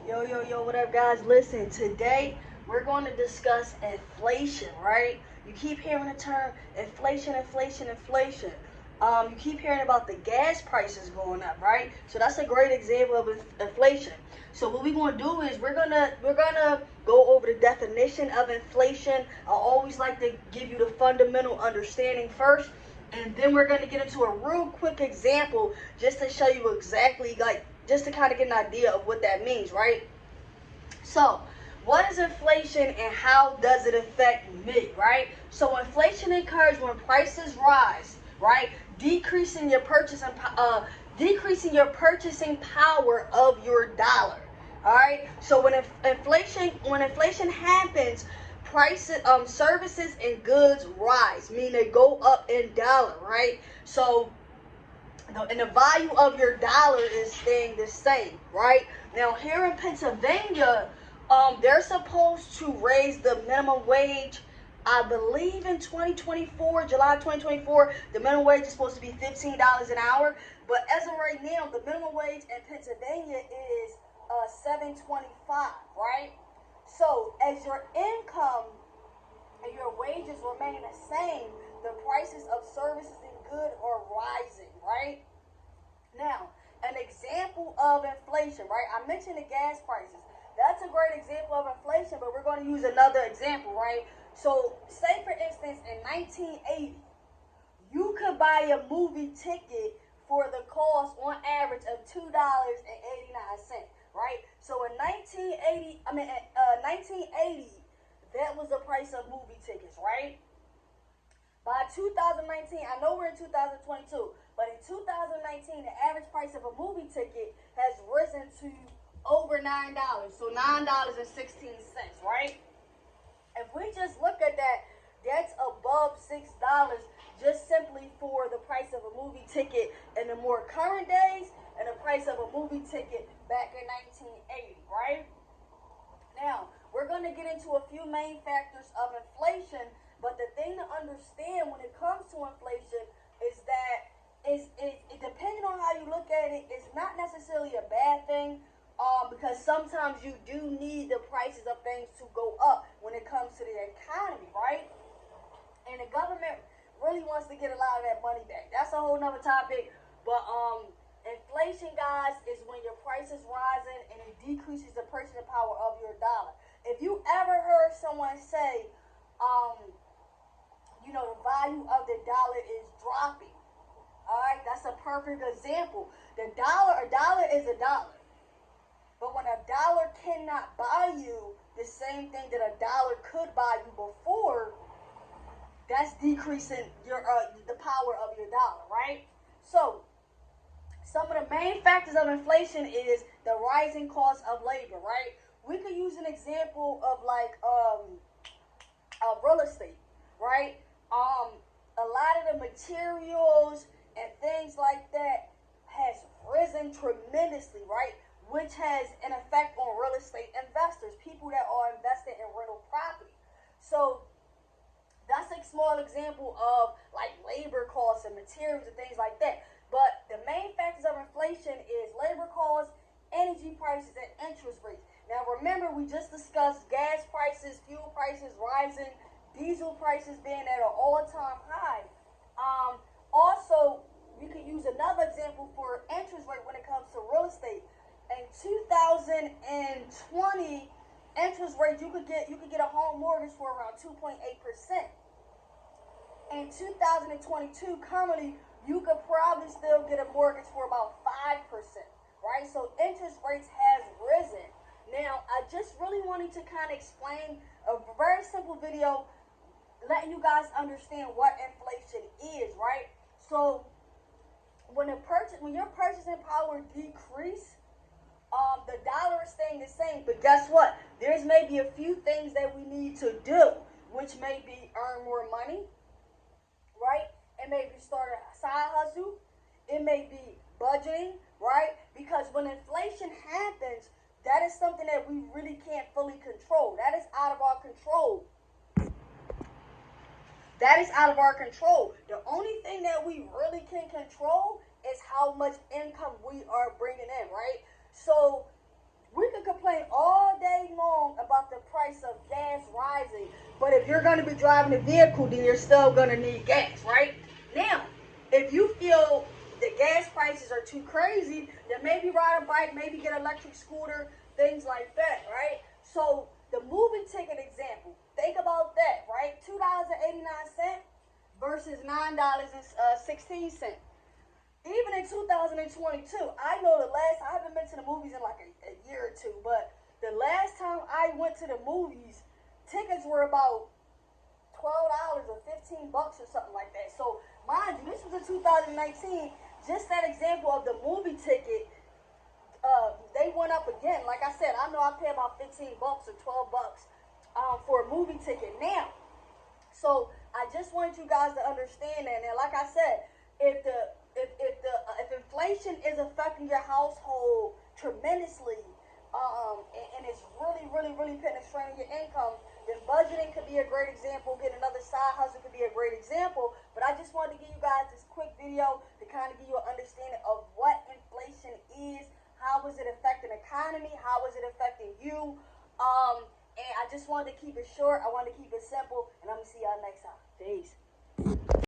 Yo, what up, guys? Listen, today we're going to discuss inflation, right? You keep hearing the term inflation. You keep hearing about the gas prices going up, right? So that's a great example of inflation. So what we're going to do is we're gonna go over the definition of inflation. I always like to give you the fundamental understanding first, and then we're going to get into a real quick example just to show you exactly, like, just to kind of get an idea of what that means, right? So, what is inflation and how does it affect me, right? So, inflation occurs when prices rise, right? Decreasing your purchasing power of your dollar. All right. So when inflation happens, prices, services and goods rise, meaning they go up in dollar, right? So and the value of your dollar is staying the same, right? Now here in Pennsylvania, they're supposed to raise the minimum wage. I believe in 2024, July 2024, the minimum wage is supposed to be $15 an hour. But as of right now, the minimum wage in Pennsylvania is $7.25, right? So as your income and your wages remain the same, the prices of services and goods are rising, right? Now, an example of inflation, right? I mentioned the gas prices. That's a great example of inflation, but we're going to use another example, right? So, say for instance, in 1980, you could buy a movie ticket for the cost on average of $2.89, right? So in 1980, that was the price of movie tickets, right? By 2019, I know we're in 2022, but in 2019, the average price of a movie ticket has risen to over $9. So $9.16, right? If we just look at that, that's above $6 just simply for the price of a movie ticket in the more current days and the price of a movie ticket back in 1980, right? Now, we're going to get into a few main factors of inflation, but the thing to understand when it comes to inflation is that it depending on how you look at it, it's not necessarily a bad thing, because sometimes you do need the prices of things to go up when it comes to the economy, right? And the government really wants to get a lot of that money back. That's a whole nother topic. But inflation, guys, is when your price is rising and it decreases the purchasing power of your dollar. If you ever heard someone say, the value of the dollar is dropping, all right, that's a perfect example. A dollar is a dollar. But when a dollar cannot buy you the same thing that a dollar could buy you before, that's decreasing your the power of your dollar, right? So some of the main factors of inflation is the rising cost of labor, right? We could use an example of like real estate, right? A lot of the materials and things like that has risen tremendously, right? Which has an effect on real estate investors, people that are invested in rental property. So that's a small example of like labor costs and materials and things like that. But the main factors of inflation is labor costs, energy prices, and interest rates. Now remember, we just discussed gas prices, fuel prices rising, diesel prices being at an all-time high. Also, you can use another example for interest rate when it comes to real estate. In 2020, interest rate you could get a home mortgage for around 2.8%. In 2022, currently, you could probably still get a mortgage for about 5%, right? So interest rates has risen. Now, I just really wanted to kind of explain a very simple video, letting you guys understand what inflation is, right? So when your purchasing power decrease, the dollar is staying the same, but guess what? There's maybe a few things that we need to do, which may be earn more money, right? It may be start a side hustle. It may be budgeting, right? Because when inflation happens, that is something that we really can't fully control. That is out of our control. The only thing that we really can control is how much income we are bringing in, right? So we can complain you're going to be driving a vehicle, then you're still going to need gas, right? Now, if you feel the gas prices are too crazy, then maybe ride a bike, maybe get an electric scooter, things like that, right? So the movie ticket example, think about that, right? $2.89 versus $9.16. Even in 2022, I know I haven't been to the movies in like a year or two, but the last time I went to the movies, tickets were about $12 or $15 or something like that. So mind you, this was in 2019. Just that example of the movie ticket, they went up again. Like I said, I know I pay about $15 or $12 for a movie ticket now. So I just wanted you guys to understand that. And like I said, if inflation is affecting your household tremendously, and it's really putting a strain on your income, then budgeting could be a great example. Getting another side hustle could be a great example. But I just wanted to give you guys this quick video to kind of give you an understanding of what inflation is, how is it affecting the economy, how is it affecting you. And I just wanted to keep it short. I wanted to keep it simple. And I'm going to see y'all next time. Peace.